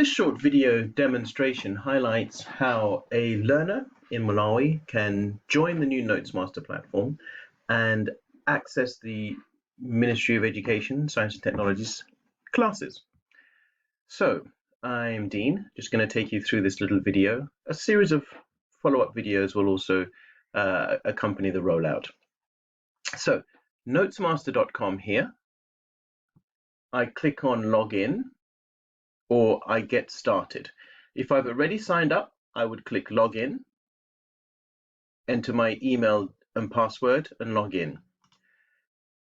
This short video demonstration highlights how a learner in Malawi can join the new Notes Master platform and access the Ministry of Education, Science and Technology's classes. So I'm Dean, just going to take you through this little video. A series of follow-up videos will also accompany the rollout. So notesmaster.com here. I click on login, or I get started. If I've already signed up, I would click login, enter my email and password and log in.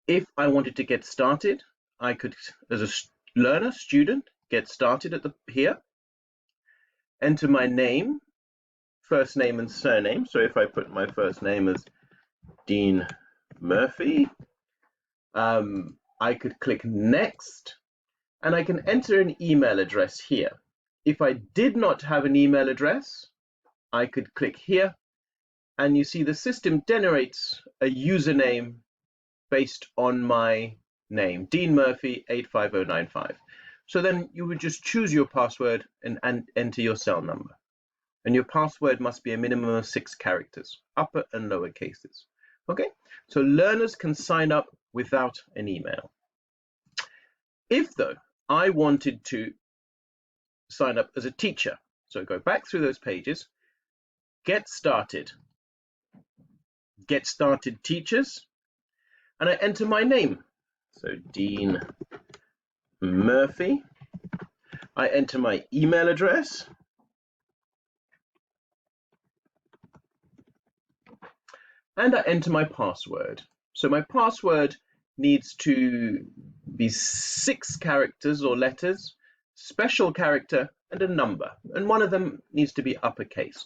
If I wanted to get started, I could, as a learner, student, get started at here, enter my name, first name and surname. So if I put my first name as Dean Murphy, I could click next, and I can enter an email address here. If I did not have an email address, I could click here, and you see the system generates a username based on my name, Dean Murphy 85095. So then you would just choose your password and enter your cell number. And your password must be a minimum of 6 characters, upper and lower cases. Okay, so learners can sign up without an email. If though I wanted to sign up as a teacher, so go back through those pages, get started teachers, and I enter my name. So Dean Murphy. I enter my email address. And I enter my password. So my password needs to be 6 characters or letters, special character, and a number. And one of them needs to be uppercase.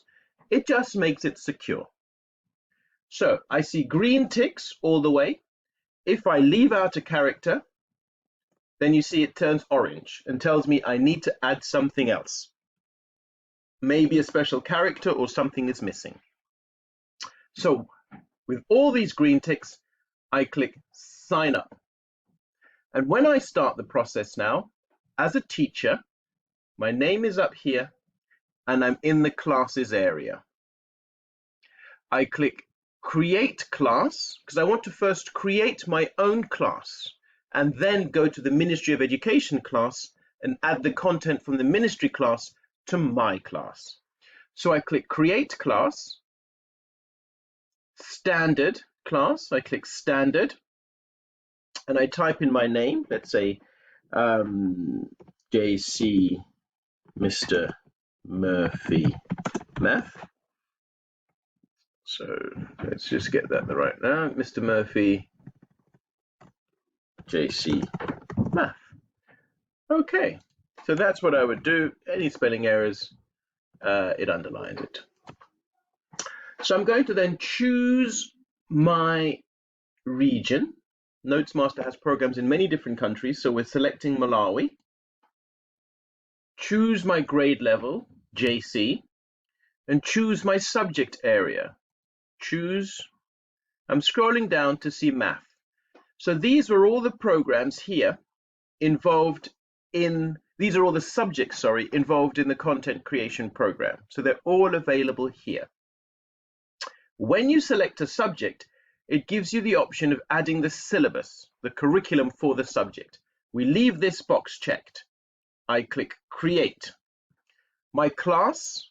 It just makes it secure. So I see green ticks all the way. If I leave out a character, then you see it turns orange and tells me I need to add something else. Maybe a special character or something is missing. So with all these green ticks, I click sign up. And when I start the process now, as a teacher, my name is up here and I'm in the classes area. I click create class because I want to first create my own class and then go to the Ministry of Education class and add the content from the ministry class to my class. So I click create class, standard class, I click standard, and I type in my name, let's say JC Mr. Murphy Math. So let's just get that right now, Mr. Murphy JC Math. Okay, so that's what I would do. Any spelling errors, it underlines it. So I'm going to then choose my region. Notes Master has programs in many different countries, so we're selecting Malawi. Choose my grade level, JC, and choose my subject area. I'm scrolling down to see math. So these were all the programs here involved in, these are all the subjects, involved in the content creation program. So they're all available here. When you select a subject, it gives you the option of adding the syllabus, the curriculum for the subject. We leave this box checked. I click create. My class,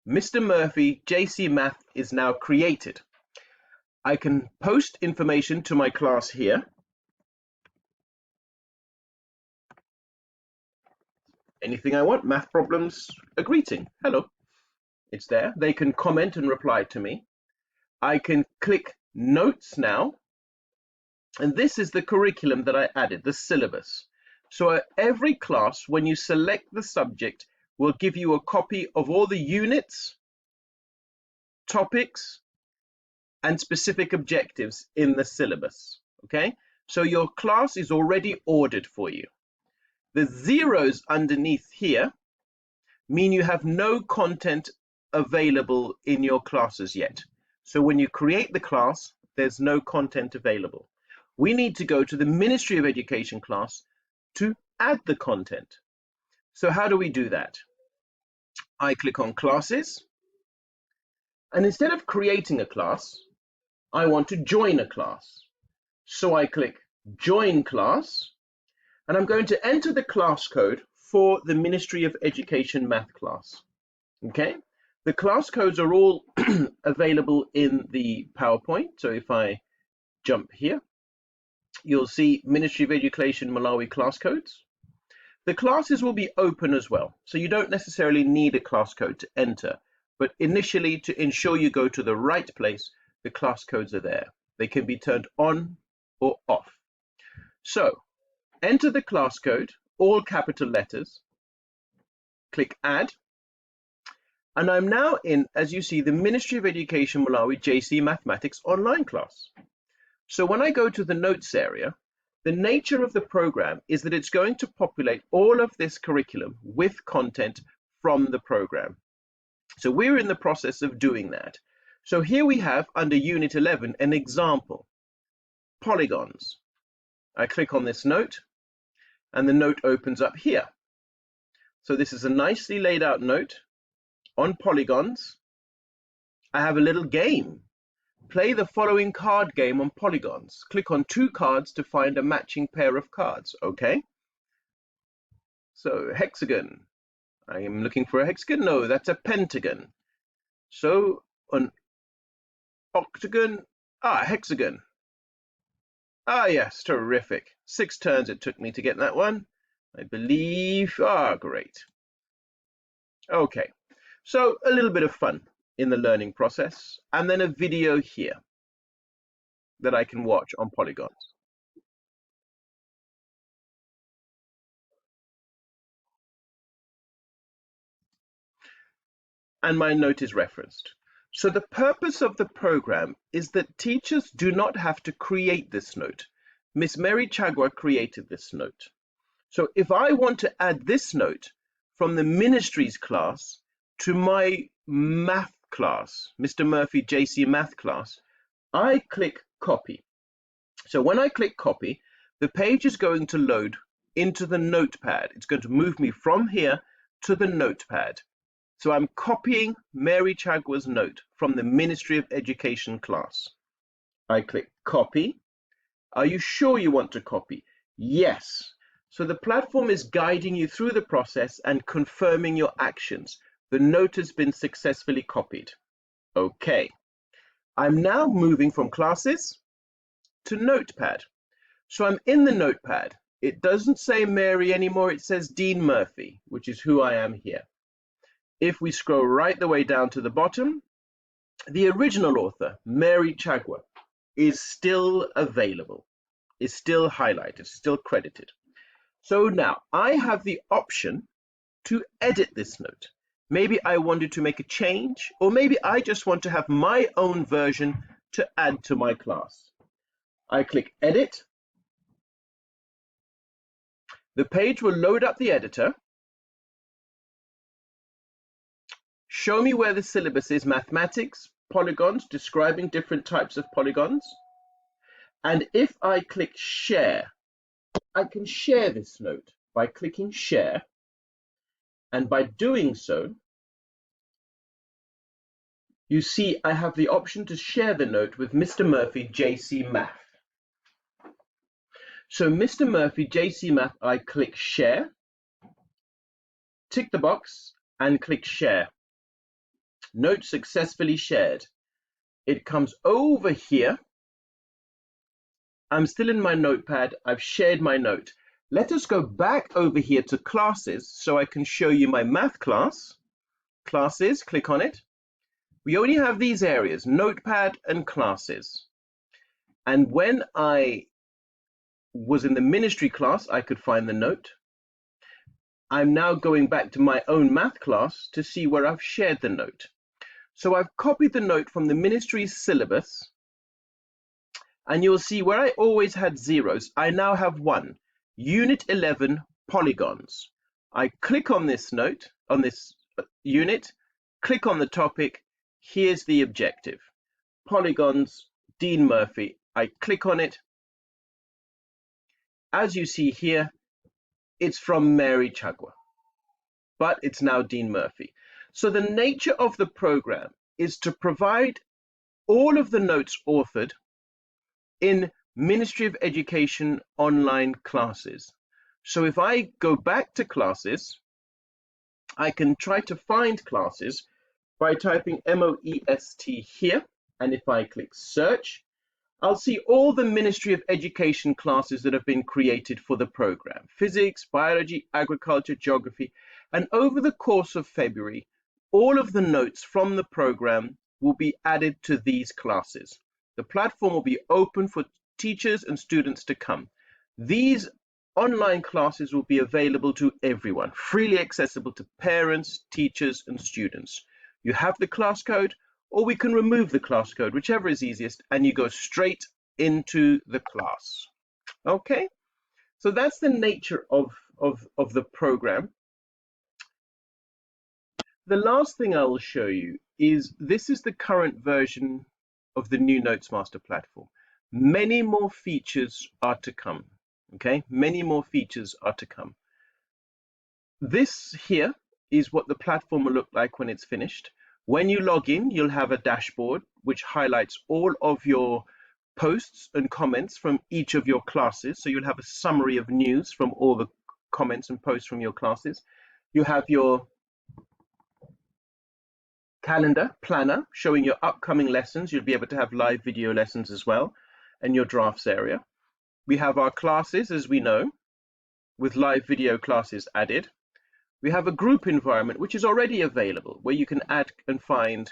Mr. Murphy JC Math, is now created. I can post information to my class here. Anything I want, math problems, a greeting, hello. It's there. They can comment and reply to me. I can click notes now. And this is the curriculum that I added, the syllabus. So every class, when you select the subject, will give you a copy of all the units, topics, and specific objectives in the syllabus. Okay, so your class is already ordered for you. The zeros underneath here mean you have no content available in your classes yet. So when you create the class, there's no content available. We need to go to the Ministry of Education class to add the content. So how do we do that? I click on classes, and instead of creating a class, I want to join a class. So I click join class, and I'm going to enter the class code for the Ministry of Education math class. Okay, the class codes are all available in the PowerPoint. So if I jump here, you'll see Ministry of Education Malawi class codes. The classes will be open as well, so you don't necessarily need a class code to enter, but initially, to ensure you go to the right place, the class codes are there. They can be turned on or off. So enter the class code, all capital letters, click add, and I'm now in, as you see, the Ministry of Education Malawi JC Mathematics online class. So when I go to the notes area, the nature of the program is that it's going to populate all of this curriculum with content from the program. So we're in the process of doing that. So here we have under Unit 11 an example, polygons. I click on this note and the note opens up here. So this is a nicely laid out note on polygons. I have a little game. Play the following card game on polygons. Click on 2 cards to find a matching pair of cards. Okay. So hexagon. I am looking for a hexagon. No, that's a pentagon. So an octagon. Hexagon. Yes, terrific. 6 turns it took me to get that one, I believe. Great. Okay. So a little bit of fun in the learning process, and then a video here that I can watch on polygons. And my note is referenced. So the purpose of the program is that teachers do not have to create this note. Miss Mary Chagwa created this note. So if I want to add this note from the ministries class to my math class, Mr. Murphy JC math class, I click copy. So when I click copy, the page is going to load into the notepad. It's going to move me from here to the notepad. So I'm copying Mary Chagwa's note from the Ministry of Education class. I click copy. Are you sure you want to copy? Yes. So the platform is guiding you through the process and confirming your actions. The note has been successfully copied. Okay. I'm now moving from classes to notepad. So I'm in the notepad. It doesn't say Mary anymore. It says Dean Murphy, which is who I am here. If we scroll right the way down to the bottom, the original author, Mary Chagwa, is still available, is still highlighted, still credited. So now I have the option to edit this note. Maybe I wanted to make a change, or maybe I just want to have my own version to add to my class. I click edit. The page will load up the editor. Show me where the syllabus is, mathematics, polygons, describing different types of polygons. And if I click share, I can share this note by clicking share. And by doing so, you see I have the option to share the note with Mr. Murphy JC Math. So Mr. Murphy JC Math, I click share, tick the box and click share. Note successfully shared. It comes over here. I'm still in my notepad. I've shared my note. Let us go back over here to classes so I can show you my math class. Classes, click on it. We only have these areas, notepad and classes. And when I was in the ministry class, I could find the note. I'm now going back to my own math class to see where I've shared the note. So I've copied the note from the ministry's syllabus, and you'll see where I always had zeros, I now have 1. Unit 11, polygons. I click on this note, on this unit, click on the topic. Here's the objective. Polygons, Dean Murphy. I click on it. As you see here, it's from Mary Chagwa. but it's now Dean Murphy. So the nature of the program is to provide all of the notes authored in Ministry of Education online classes. So if I go back to classes, I can try to find classes by typing MOEST here, and if I click search, I'll see all the Ministry of Education classes that have been created for the program: physics, biology, agriculture, geography. And over the course of February, all of the notes from the program will be added to these classes. The platform will be open for teachers and students to come. These online classes will be available to everyone, freely accessible to parents, teachers, and students. You have the class code, or we can remove the class code, whichever is easiest, and you go straight into the class. Okay, so that's the nature of the program. The last thing I will show you is this is the current version of the new Notes Master platform. Many more features are to come. Okay, many more features are to come. This here is what the platform will look like when it's finished. When you log in, you'll have a dashboard which highlights all of your posts and comments from each of your classes. So you'll have a summary of news from all the comments and posts from your classes. You have your calendar planner showing your upcoming lessons. You'll be able to have live video lessons as well, and your drafts area. We have our classes, as we know, with live video classes added. We have a group environment which is already available, where you can add and find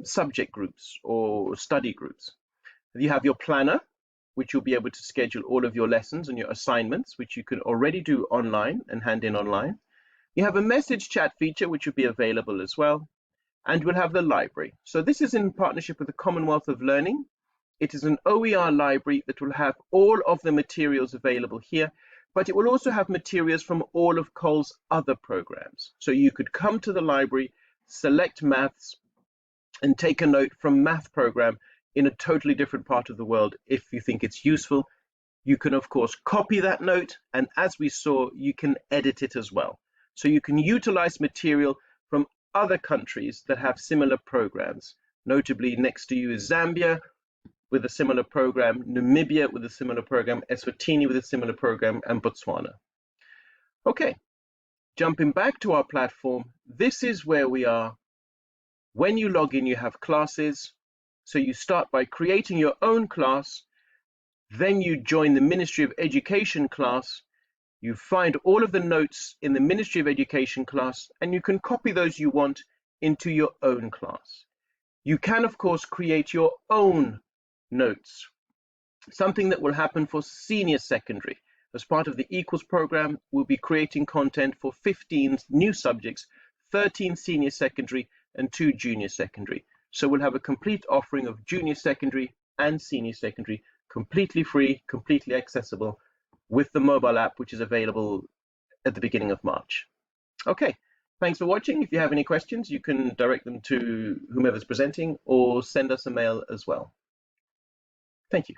subject groups or study groups. You have your planner, which you'll be able to schedule all of your lessons and your assignments, which you can already do online and hand in online. You have a message chat feature, which will be available as well. And we'll have the library. So this is in partnership with the Commonwealth of Learning. It is an OER library that will have all of the materials available here, but it will also have materials from all of Cole's other programs. So you could come to the library, select maths, and take a note from math program in a totally different part of the world if you think it's useful. You can, of course, copy that note, and as we saw, you can edit it as well. So you can utilize material from other countries that have similar programs. Notably, next to you is Zambia with a similar program, Namibia with a similar program, Eswatini with a similar program, and Botswana. Okay, jumping back to our platform, this is where we are. When you log in, you have classes. So you start by creating your own class, then you join the Ministry of Education class. You find all of the notes in the Ministry of Education class, and you can copy those you want into your own class. You can, of course, create your own notes, something that will happen for senior secondary. As part of the Equals program, we'll be creating content for 15 new subjects, 13 senior secondary and 2 junior secondary. So we'll have a complete offering of junior secondary and senior secondary, completely free, completely accessible, with the mobile app, which is available at the beginning of March. Okay, thanks for watching. If you have any questions, you can direct them to whomever's presenting or send us a mail as well. Thank you.